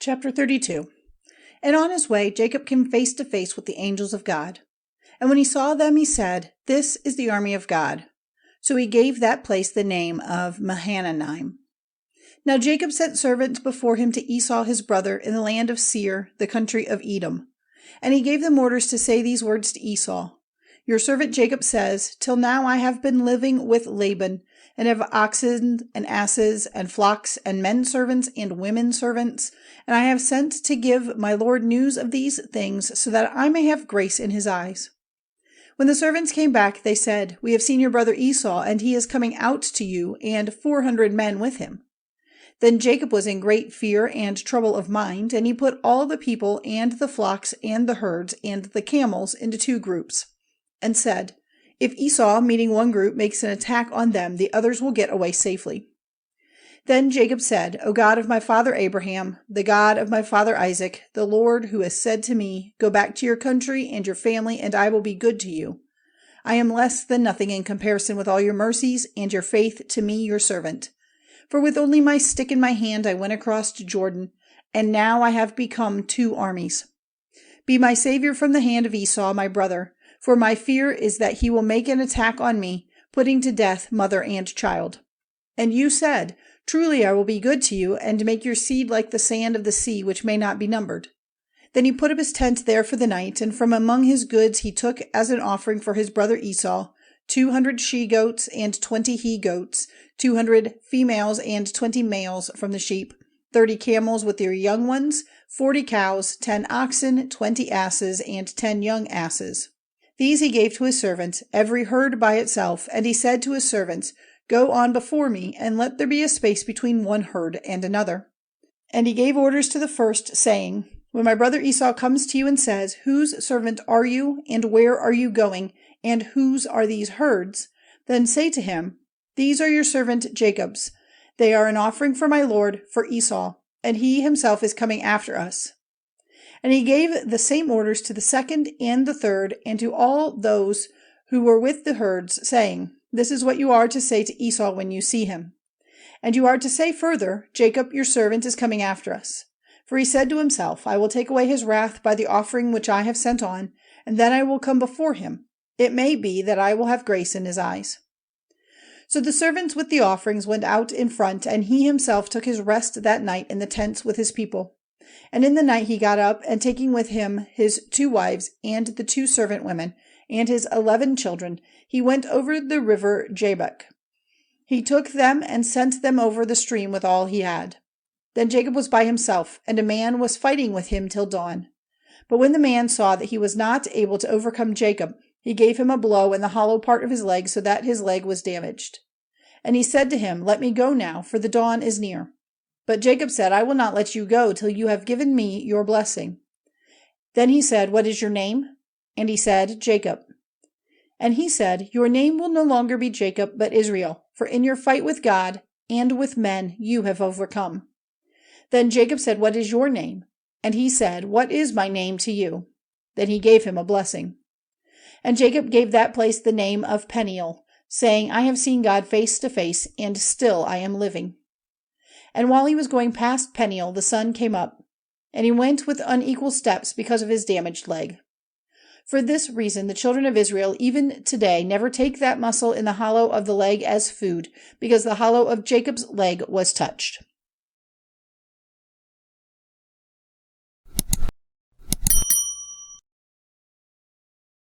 Chapter 32. And on his way, Jacob came face to face with the angels of God. And when he saw them, he said, "This is the army of God." So he gave that place the name of Mahanaim. Now Jacob sent servants before him to Esau his brother in the land of Seir, the country of Edom. And he gave them orders to say these words to Esau. "Your servant Jacob says, till now I have been living with Laban, and have oxen and asses and flocks and men servants and women servants, and I have sent to give my lord news of these things, so that I may have grace in his eyes." When the servants came back, they said, "We have seen your brother Esau, and he is coming out to you, and 400 men with him." Then Jacob was in great fear and trouble of mind, and he put all the people and the flocks and the herds and the camels into 2 groups, and said, "If Esau, meeting one group, makes an attack on them, the others will get away safely." Then Jacob said, "O God of my father Abraham, the God of my father Isaac, the Lord who has said to me, 'Go back to your country and your family, and I will be good to you.' I am less than nothing in comparison with all your mercies and your faith to me, your servant. For with only my stick in my hand I went across to Jordan, and now I have become 2 armies. Be my savior from the hand of Esau, my brother, for my fear is that he will make an attack on me, putting to death mother and child. And you said, 'Truly I will be good to you, and make your seed like the sand of the sea, which may not be numbered.'" Then he put up his tent there for the night, and from among his goods he took as an offering for his brother Esau 200 she-goats and 20 he-goats, 200 females and 20 males from the sheep, 30 camels with their young ones, 40 cows, 10 oxen, 20 asses, and 10 young asses. These he gave to his servants, every herd by itself, and he said to his servants, "Go on before me, and let there be a space between one herd and another." And he gave orders to the first, saying, "When my brother Esau comes to you and says, 'Whose servant are you, and where are you going, and whose are these herds?' then say to him, 'These are your servant Jacob's. They are an offering for my lord, for Esau, and he himself is coming after us.'" And he gave the same orders to the second and the third, and to all those who were with the herds, saying, "This is what you are to say to Esau when you see him. And you are to say further, 'Jacob your servant is coming after us.' For he said to himself, 'I will take away his wrath by the offering which I have sent on, and then I will come before him. It may be that I will have grace in his eyes.'" So the servants with the offerings went out in front, and he himself took his rest that night in the tents with his people. And in the night he got up, and taking with him his 2 wives and the 2 servant women, and his 11 children, he went over the river Jabbok. He took them and sent them over the stream with all he had. Then Jacob was by himself, and a man was fighting with him till dawn. But when the man saw that he was not able to overcome Jacob, he gave him a blow in the hollow part of his leg, so that his leg was damaged. And he said to him, "Let me go now, for the dawn is near." But Jacob said, "I will not let you go till you have given me your blessing." Then he said, "What is your name?" And he said, "Jacob." And he said, "Your name will no longer be Jacob, but Israel, for in your fight with God and with men you have overcome." Then Jacob said, "What is your name?" And he said, "What is my name to you?" Then he gave him a blessing. And Jacob gave that place the name of Peniel, saying, "I have seen God face to face, and still I am living." And while he was going past Peniel, the sun came up, and he went with unequal steps because of his damaged leg. For this reason, the children of Israel even today never take that muscle in the hollow of the leg as food, because the hollow of Jacob's leg was touched.